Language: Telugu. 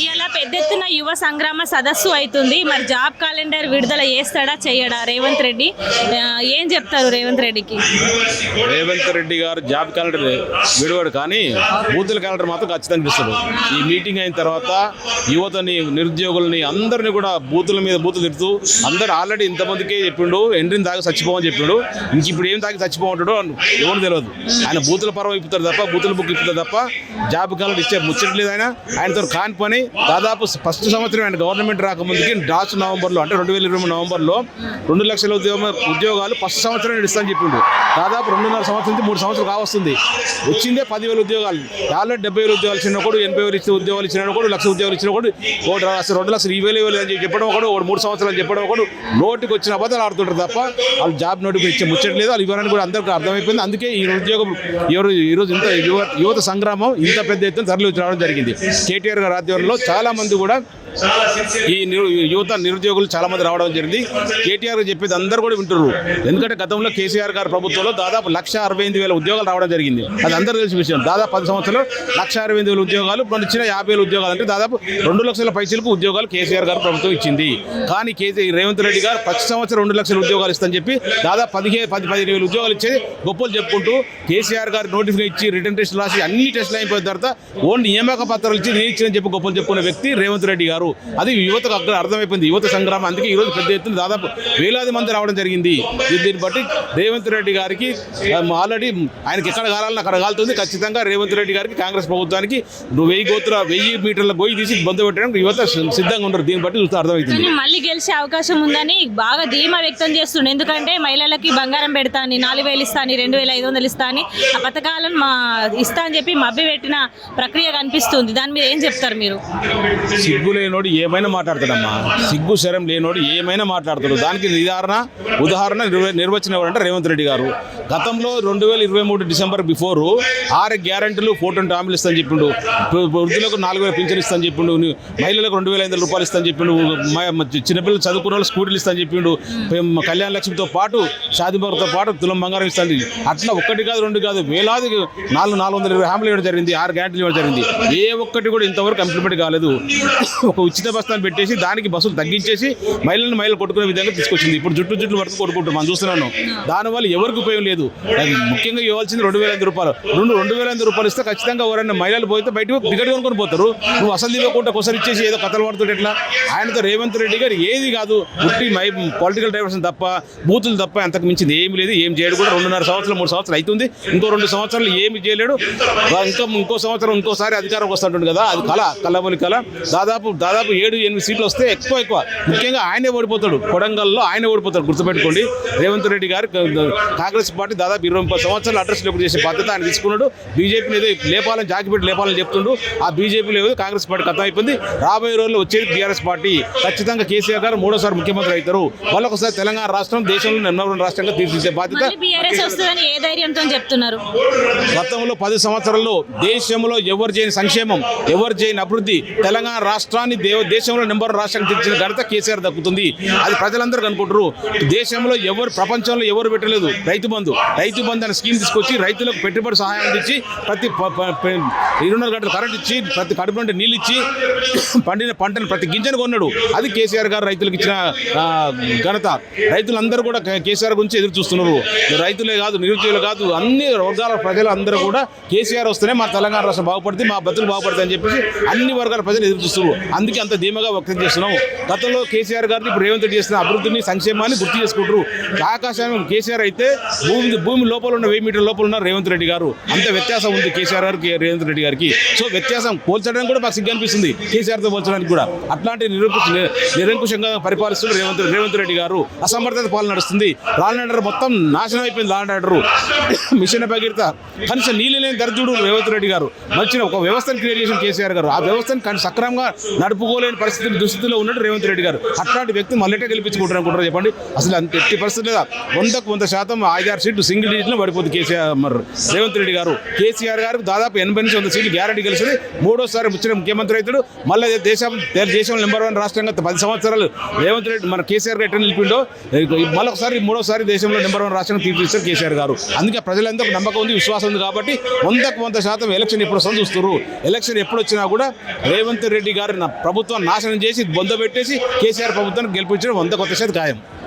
ఇలా పెద్ద ఎత్తున యువ సంగ్రామ సదస్సు అవుతుంది. మరి జాబ్ క్యాలెండర్ విడుదల చేస్తాడా చేయడా రేవంత్ రెడ్డి? ఏం చెప్తారు రేవంత్ రెడ్డికి? రేవంత్ రెడ్డి గారు జాబ్ క్యాలెండర్ విడువడు, కానీ బూతుల క్యాలెండర్ మాత్రం ఖచ్చితంగా ఇస్తాడు. ఈ మీటింగ్ అయిన తర్వాత యువతని, నిరుద్యోగులని అందరినీ కూడా బూతుల మీద బూతులు తిడుతూ అందరు ఆల్రెడీ ఇంతమందికే చెప్పిండు, ఎండ్రిని తాగి చచ్చిపోమని చెప్పిండు. ఇంక ఇప్పుడు ఏం తాగి చచ్చిపోమంటాడో ఎవరు తెలియదు. ఆయన బూతుల పర్వం ఇప్పుతారు తప్ప, బూతుల బుక్ ఇప్పుతారు తప్ప జాబ్ క్యాలెండర్ ఇచ్చే ముచ్చట్లేదు. ఆయనతో కాని పని. దాదాపు ఫస్ట్ సంవత్సరం ఆయన గవర్నమెంట్ రాకముందుకి లాస్ట్ నవంబర్లో, అంటే 2020 నవంబర్లో 2 లక్షల ఉద్యోగాలు ఫస్ట్ సంవత్సరం ఇస్తానని చెప్పిండు. దాదాపు 2.5 సంవత్సరం నుంచి 3 సంవత్సరాలు కావస్తుంది. వచ్చిందే 10,000 ఉద్యోగాలు. ఆల్రెడీ 70,000 ఉద్యోగాలు ఇచ్చిన ఒకడు, 80,000 ఇచ్చే ఉద్యోగాలు ఇచ్చిన ఒకడు, 1,00,000 ఉద్యోగాలు ఇచ్చిన ఒకడు, 2,20,000 అని చెప్పడం ఒకడు, 3 సంవత్సరాలు చెప్పడం ఒకడు, నోటికి వచ్చిన అబద్ధాలు ఆడుతుంటారు తప్ప వాళ్ళు జాబ్ నోటికి ఇచ్చే ముచ్చట్లేదు. వాళ్ళు ఇవ్వడానికి కూడా అందరికీ అర్థమైపోయింది. అందుకే ఈ ఉద్యోగం ఈరోజు ఇంత యువత సంగ్రామం ఇంత పెద్ద ఎత్తున తరలి రావడం జరిగింది. కేటీఆర్ గారి ఆధ్వర్యంలో చాలా మంది కూడా ఈ యువత నిరుద్యోగులు చాలా మంది రావడం జరిగింది. కేటీఆర్ చెప్పేది అందరూ కూడా వింటున్నారు. ఎందుకంటే గతంలో కేసీఆర్ గారి ప్రభుత్వంలో దాదాపు 1,68,000 ఉద్యోగాలు రావడం జరిగింది. అది అందరూ తెలిసిన విషయం. దాదాపు 10 సంవత్సరాలు 1,68,000 ఉద్యోగాలు, మన ఇచ్చిన 50,000 ఉద్యోగాలు, అంటే దాదాపు 2 లక్షల పైసలకు ఉద్యోగాలు కేసీఆర్ గారు ప్రభుత్వం ఇచ్చింది. కానీ రేవంత్ రెడ్డి గారు ప్రతి సంవత్సరం 2 లక్షల ఉద్యోగాలు ఇస్తామని చెప్పి దాదాపు 15,000 ఉద్యోగాలు ఇచ్చేది గొప్పలు చెప్పుకుంటూ, కేసీఆర్ గారు నోటిఫికేషన్ ఇచ్చి రిటర్న్ టెస్ట్ రాసి అన్ని టెస్టులు అయిపోయిన తర్వాత ఓన్లీ నియామక పత్రాలు ఇచ్చి నేను ఇచ్చిన చెప్పి గొప్పలు చెప్పుకునే వ్యక్తి రేవంత్ రెడ్డి గారు. అది యువతకు అక్కడ అర్థమైపోయింది, యువత సంగ్రామం. అందుకే ఈరోజు పెద్ద ఎత్తున దాదాపు వేలాది మంది రావడం జరిగింది. దీన్ని బట్టి రేవంత్ రెడ్డి గారికి ఆల్రెడీ ఆయనకి ఎక్కడ కావాలని అక్కడ కాలుతుంది. ఖచ్చితంగా రేవంత్ రెడ్డి గారికి, కాంగ్రెస్ ప్రభుత్వానికి 1000 మీటర్ల గొయ్యి తీసి బంద్ పెట్టడానికి యువత సిద్ధంగా ఉన్నారు. దీన్ని బట్టి చూస్తే అర్థమవుతుంది. మళ్ళీ గెలిచే అవకాశం ఉందని బాగా ధీమా వ్యక్తం చేస్తుండే. ఎందుకంటే మహిళలకి బంగారం పెడతాని, 4,000 ఇస్తాని, 2,500 ఇస్తాని, ఆ పథకాలను ఇస్తా అని చెప్పి మభ్య పెట్టిన ప్రక్రియ కనిపిస్తుంది. దాని మీద ఏం చెప్తారు మీరు? సిగ్గు లేనోడు ఏమైనా మాట్లాడతాడమ్మా. సిగ్గు శరం లేనోడు ఏమైనా మాట్లాడతాడు. దానికి ఉదాహరణ నిర్వచనం ఎవరంటే రేవంత్ రెడ్డి గారు. గతంలో 2023 డిసెంబర్ బిఫోర్ 6 గ్యారెంటీలు 420 హామీలు ఇస్తాను చెప్పిండు. వృద్ధులకు 4,000 పింఛన్ ఇస్తాను చెప్పిండు. మహిళలకు 2,500 రూపాయలు ఇస్తాను చెప్పిండు. చిన్నపిల్లలు చదువుకున్న వాళ్ళు స్కూటీలు ఇస్తాను చెప్పిండు. కళ్యాణ లక్ష్మితో పాటు, షాదీబాగ్తో పాటు తులం బంగారం ఇస్తాను. అట్లా 1 కాదు 2 కాదు, వేలాది 420 హామీలు ఇవ్వడం జరిగింది. 6 గ్యారెంటీలు ఇవ్వడం జరిగింది. ఏ ఒక్కటి కూడా ఇంతవరకు ఇంప్లిమెంట్ కాలేదు. ఒక ఉచిత బస్తాలు పెట్టేసి దానికి బస్సులు తగ్గించేసి మహిళలు కొట్టుకునే విధంగా తీసుకొచ్చింది. ఇప్పుడు జుట్టు వరకు కొట్టుకుంటాం, మనం చూస్తున్నాను. దానివల్ల ఎవరికి ఉపయోగం లేదు. ముఖ్యంగా ఇవ్వాల్సింది 2,500 రూపాయలు. 2,500 రూపాయలు ఇస్తే ఖచ్చితంగా ఎవరైనా మహిళలు పోతే బయటకు టికెట్ కొనుక్కొని పోతారు. నువ్వు అసలు ఇవ్వకుండా ఒకసారి ఇచ్చేసి ఏదో కథలు పడుతుంటే ఎట్లా? ఆయనతో రేవంత్ రెడ్డి గారు ఏది కాదు, పుట్టి పొలిటికల్ డైవర్షన్ తప్ప, బూతులు తప్ప అంతకు మించింది ఏమి లేదు. ఏం చేయడు కూడా. 2.5 సంవత్సరాలు 3 సంవత్సరాలు అవుతుంది. ఇంకో 2 సంవత్సరాలు ఏమి చేయలేడు. ఇంకో సంవత్సరం ఇంకోసారి అధికారం వస్తుంటుంది కదా, అది కళబొలి కళ. దాదాపు 7-8 సీట్లు వస్తే ఎక్కువ. ముఖ్యంగా ఆయనే ఓడిపోతాడు. కొడంగల్లో ఆయనే ఓడిపోతాడు, గుర్తుపెట్టుకోండి. రేవంత్ రెడ్డి గారు కాంగ్రెస్ పార్టీ దాదాపు 20-30 సంవత్సరాలు అడ్రస్ లేకుండా చేసే బాధ్యత ఆయన తీసుకున్నాడు. బీజేపీని ఏదో లేపాలని, జాకిపెట్టి లేపాలని చెప్తుండు. ఆ బీజేపీలో ఏదో కాంగ్రెస్ పార్టీ ఖతం అయిపోయింది. రాబోయే రోజుల్లో వచ్చేది బీఆర్ఎస్ పార్టీ. ఖచ్చితంగా కేసీఆర్ గారు 3వ ముఖ్యమంత్రి అవుతారు. వాళ్ళొకసారి తెలంగాణ రాష్ట్రం దేశంలో నెంబర్ 1 రాష్ట్రంగా తీర్చిదిద్దే బాధ్యత. గతంలో 10 సంవత్సరాల్లో దేశంలో ఎవరు చేయని సంక్షేమం, ఎవరు చేయని అభివృద్ధి, తెలంగాణ రాష్ట్రాన్ని దేశంలో నెంబర్ 1 రాష్ట్రంగా తీర్చిన ఘనత కేసీఆర్ దక్కుతుంది. అది ప్రజలందరూ అనుకుంటారు. దేశంలో ప్రపంచంలో ఎవరు పెట్టలేదు రైతు బంధు అనే స్కీమ్ తీసుకొచ్చి రైతులకు పెట్టుబడి సహాయం అందించి, ప్రతి 24 గంటలు కరెంట్ ఇచ్చి, ప్రతి కడుపు నుండి నీళ్ళు ఇచ్చి, పండిన పంటను ప్రతి గింజను కొన్నాడు. అది కేసీఆర్ గారు రైతులకు ఇచ్చిన ఘనత. రైతులందరూ కూడా కేసీఆర్ గురించి ఎదురు చూస్తున్నారు. రైతులే కాదు, నిరుద్యోగులు కాదు, అన్ని వర్గాల ప్రజలు అందరూ కూడా కేసీఆర్ వస్తేనే మా తెలంగాణ రాష్ట్రం బాగుపడుతుంది, మా బతులు బాగుపడతాయి అని చెప్పేసి అన్ని వర్గాల ప్రజలు ఎదురు చూస్తున్నారు. అందుకే అంత ధీమాగా వ్యక్తం చేస్తున్నాం. గతంలో కేసీఆర్ గారిని ఇప్పుడు రేవంత్ రెడ్డి చేసిన అభివృద్ధిని, సంక్షేమాన్ని గుర్తు చేసుకుంటారు. ఆకాశం కేసీఆర్ అయితే భూమి లోపల ఉన్న 1000 మీటర్ల లోపల ఉన్న రేవంత్ రెడ్డి గారు. అంత వ్యత్యాసం ఉంది కేసీఆర్ గారికి, రేవంత్ రెడ్డి గారికి. సో వ్యత్యాసం పోల్చడానికి కూడా మాకు సిగ్గు అనిపిస్తుంది, కేసీఆర్తో పోల్చడానికి కూడా. అట్లాంటి నిరంకుశంగా పరిపాలిస్తున్న రేవంత్ రెడ్డి గారు. అసమర్థత పాలన నడుస్తుంది. లా అండ్ ఆర్డర్ మొత్తం నాశనం అయిపోయింది. Law and order mission Bhagiratha, కనీసం నీళ్ళు లేని దరిద్రుడు రేవంత్ రెడ్డి గారు. మంచి ఒక వ్యవస్థను క్రియేట్ చేసిన కేసీఆర్ గారు. ఆ వ్యవస్థను సక్రమంగా నడుపుకోలేని పరిస్థితి దుస్థితిలో ఉన్నట్టు రేవంత్ రెడ్డి గారు. అట్లాంటి వ్యక్తి మళ్ళీ గెలిపించుకుంటారు అనుకుంటారు చెప్పండి. అసలు అంత ఎట్టి పరిస్థితి లేదా. 100% 5-6 సీట్లు సింగిల్ డిజిట్లో పడిపోతుంది రేవంత్ రెడ్డి గారు. కేసీఆర్ గారికి దాదాపు 80 నుంచి 100 సీట్లు గ్యారెంటీ గెలిచింది. 3వ సారి ముఖ్యమంత్రి అవుతాడు. మళ్ళీ దేశంలో నెంబర్ 1 రాష్ట్రంగా 10 సంవత్సరాలు రేవంత్ రెడ్డి మన కేసీఆర్ గారు ఎట్లా నిలిపిండో మళ్ళొకసారి 3వసారి దేశంలో నెంబర్ 1 రాష్ట్రంగా తీర్చిస్తారు కేసీఆర్ గారు. అందుకే ప్రజలందరూ నమ్మకం ఉంది, విశ్వాసం ఉంది. కాబట్టి 100% ఎలక్షన్ ఎప్పుడు వస్తుందో చూస్తారు. ఎలక్షన్ ఎప్పుడు వచ్చినా కూడా రేవంత్ రెడ్డి గారు ప్రభుత్వం నాశనం చేసి బొంద పెట్టేసి కేసీఆర్ ప్రభుత్వాన్ని గెలిపించడం 100% ఖాయం.